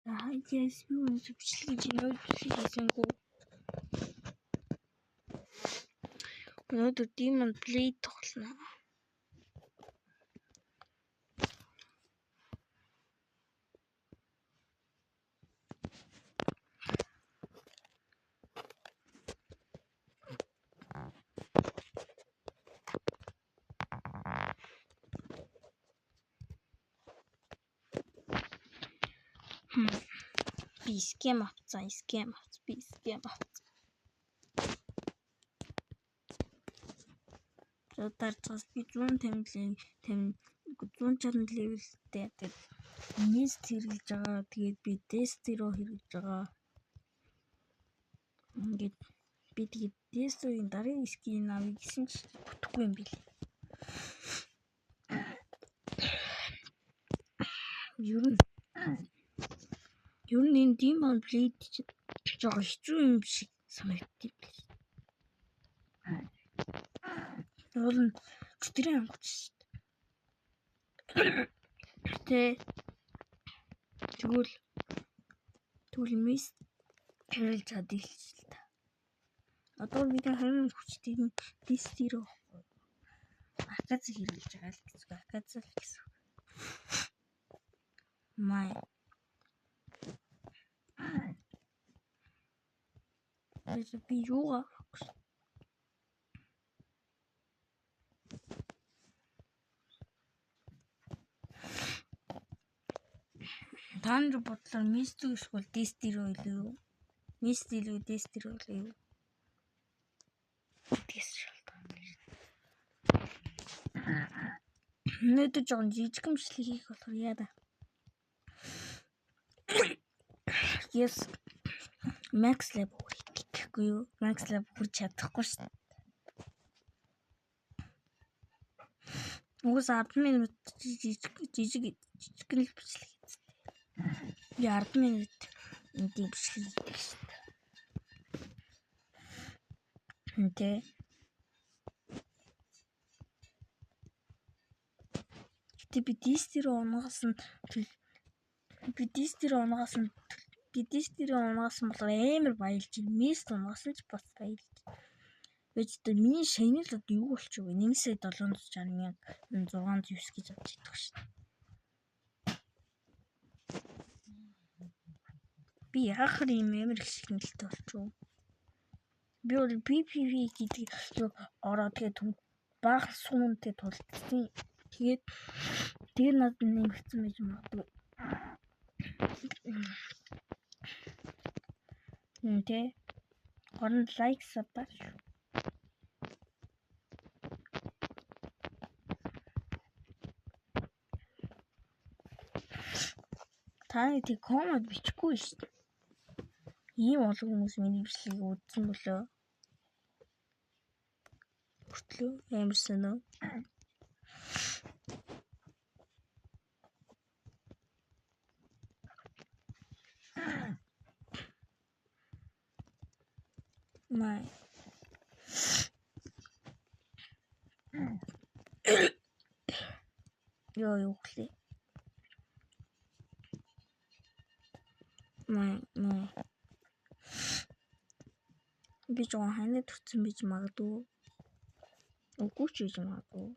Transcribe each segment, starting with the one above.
Yes, би өнөөдөр бичлэг хийсэнгүй. Өнөөдөр Demon Blade тоглоно. Би скем авцсан. Зодарцаас би 160 левелтэй. Мист хэрэглэж байгаа. Тэгээд би Destro хэрэглэж байгаа. Ингээд би тэгээд Destroгийн дараагийн скин авъя гэсэн чи бүтэхгүй юм бил. Юу нэг Demon Blade ч жоо хэцүү юм шиг санагдтыг. Уул нь өчтөрийн ангууч шүү дээ. Тэгвэл мис хэрэглэж чадъя л та. Одоо бид харин хүчтэй Destro Акац хэрэглэж байгаа л гэсэн. Акац л гэсэн. Май би юугаа Таньд бодлоор Мистер эсвэл Destro илүү Мистер илүү Destro илүү Өнөөдөр жоон жижиг юмшлиг хийх болохоор яа да. Yes. Max level гэхгүй юу? Max level хүрч чадахгүй шүү дээ. Уус 10 минут жижиг л бичлэг хийсэн. Би 10 минут энэ бичлэг хийдэг шүү дээ. Гэтэ би Destro оноогоос болохоор амар баялж байна. Мист оноогоос ч бас баялж. Ведь миний шайнал одоо юу болчих вэ? 1,760,609 гэж авч идэх шүү дээ. Би яахаар юм амар их шигнэлтэй болчих вэ? Би бол PPV гэдэг ороо тэгээд баах суунтэй тулдсан. Тэгээд надад нэмэгдсэн байж магадгүй. Орон лайк сабар. Та нэг коммент бичихгүй шүү дээ. Ийм олон хүмүүс миний бичлэгийг үзсэн болоо. Хүртлөө амар санаа. Май. Юу хлээ. Май. Би жоо ханаа төрсөн биж магадгүй. Үгүй ч гэж магадгүй.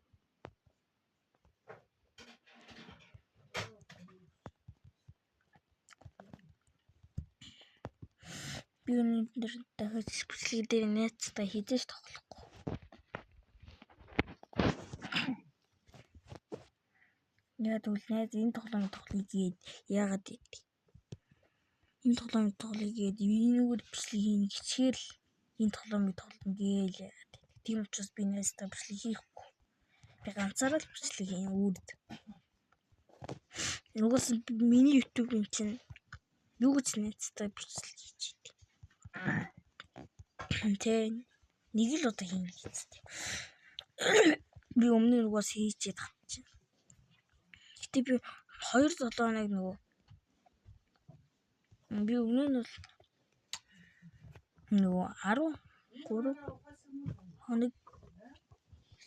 Би өнөөдөр дахиад бичлэг дээр найзтай хийж тоглохгүй. Яг үл найз энэ тоглоомыг тоглоё гээд яагаад гэдэг. Энэ тоглоомыг тоглоё гээд энэгээр бичлэг хийх хичээл энэ тоглоомыг тоглоно гээл яагаад. Тийм учраас би найзтай бичлэг хийхгүй. Би ганцаараа л бичлэг хийн үрд. Угаас миний YouTube-ын чинь юу гэж найзтай бичлэг хийж идэг. Нэг л удаа хийнэ гэсэн. Би өмнө нь угаас хийчихэд хатчих. Гэтэ би 2-7 хоног нөгөө би өмнө нь бол нөгөө 13 хоног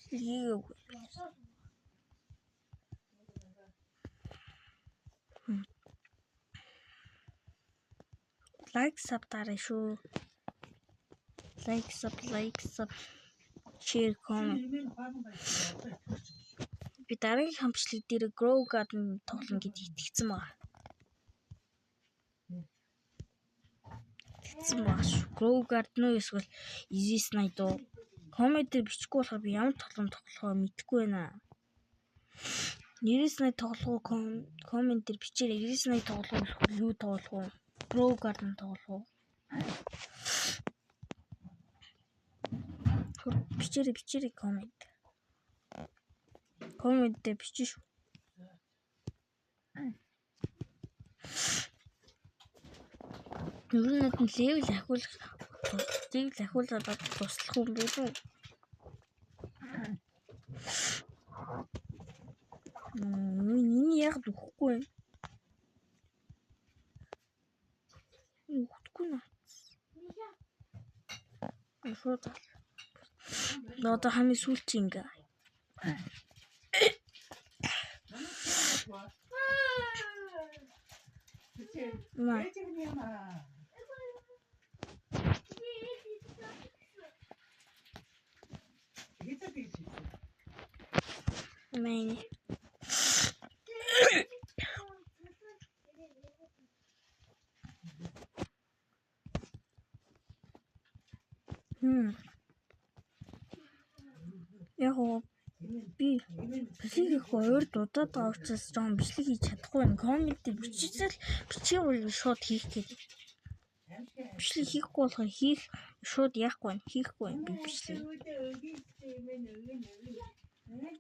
хийгээгүй. Like sub дараа шүү. Like sub. Share comment. Би дараагийн хамтлаг дээр Grow Garden тоглоно гэдээ итгэсэн байна. Grow Garden уу эсвэл Easy Night уу? Comment дээр бичихгүй болохоор би ямар тоглоом тоглохоо мэдэхгүй байна. Easy Night тоглох уу? Comment дээр бичээрэй. Easy Night тоглох уу эсвэл юу тоглох уу? Grow Garden тоглох уу? Бичээрэй comment. Comment дээр бичиж шүү. Юу нэгэн level ахиулаад туслах юм бэ үү? Миний яг үхэхгүй байна. Үхэхгүй наа. Одоо хамгийн сүүлчийн ингээ. Мэйни. Яг би бичлэг хоёр дуудаад байгаа учраас жоон бичлэг хийж чадахгүй байна. Comment биччихэл бичээгүй шууд хийх гэдэг. Бичлэг хийхгүй болохоор шууд яахгүй байна. Хийхгүй байна би бичлэг.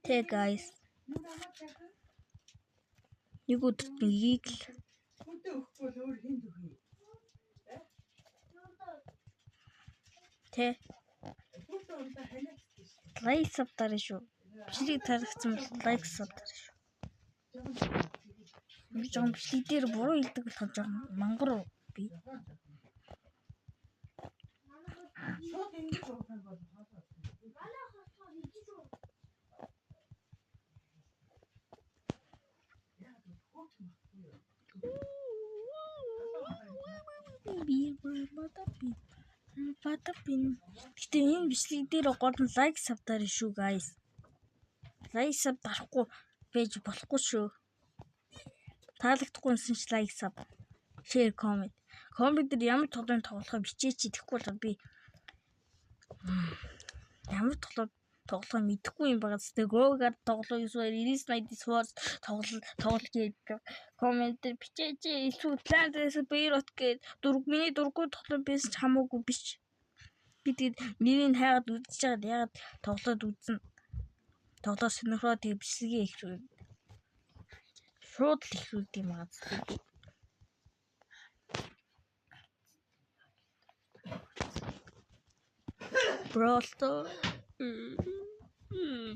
Тэ guys. Нэг өдөрт нэг л Тэ like sub дараа шүү. Бичлэг тарагцсан бол like sub дараа шүү. Би жоон бичлэг дээр буруу хэлдэг болохоор жоон мангар би. Гэтэ энэ бичлэг дээр гол нь like sub дараа шүү guys. Like sub дарахгүй байж болохгүй шүү. Таалагдахгүй юмсан ч like sub, share comment. Comment дээр ямар тоглоом тоглохоо бичээч. Тэгэхгүй бол би ямар тоглоом мэдэхгүй юм байгаа. Grow Garden тоглоом эсвэл Easy Night Swords тоглох гэдэг. Comment дээр бичээч. Илүү Plants Beirut гэдэг миний дурггүй тоглоом байсан ч хамаагүй биш. Би тэгээд нэрийг хайгаад үзэж байгаад ягаад тоглоод үзнэ. Тоглоод сонирхоод тэгээд бичлэгээ ихрүүл. Шууд л ихрүүлд юм аа. Просто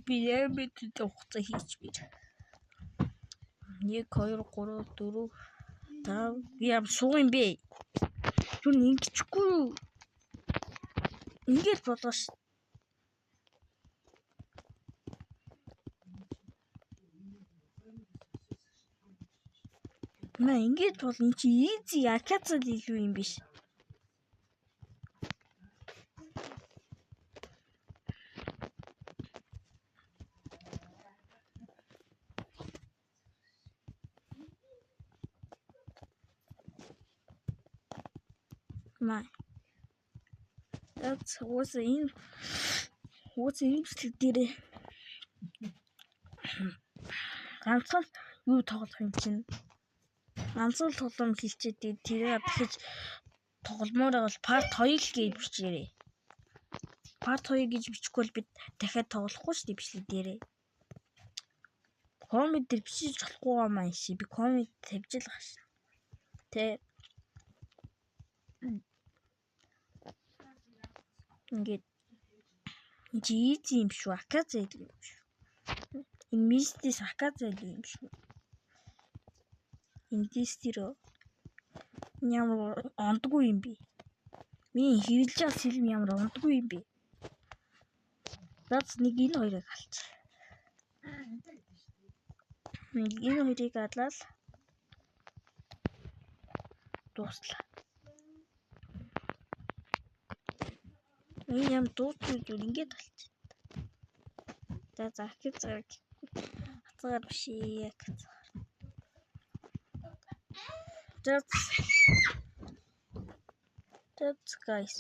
би ямит тогтоо хийж бий. 1 2 3 4 5 би ям суу юм бэ. Түр ингэчихгүй. Ингээд болоош. Ингээд бол эн чи easy акацад илүү юм биш. That's what's in бичлэг дээр ганцхан юу тоглох юм чинь. Ганцхан тоглоом хэлчихэд тэрийг дахиж тогломоор бол part 2 л гэж бичээрэй. Part 2 гэж бичихгүй бол бид дахиад тоглохгүй шүү дээ бичлэг дээрээ. Comment дээр бичиж болохгүй юм аа ши. Би comment тавьж л байгаа ши. Тэ ингээд easy юм шүү. Акац юм шүү. Энэ мистис акац юм шүү. Индистиро ямар ондгүй юм бэ? Миний хэрэлж байгаа сэлэм ямар ондгүй юм бэ? That's нэг энэ хоёрыг халч. Энэ хоёрыг адлал дуслаа. Энэ юм дуусгүй ингээд болчих. За хязгаар биш яг. That's guys.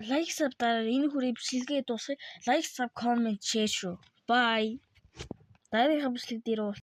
Like sub дараа энэ хүрээ бичлэгээ дуусгая. Like sub comment share шүү. Bye. Дараагийн бичлэг дээр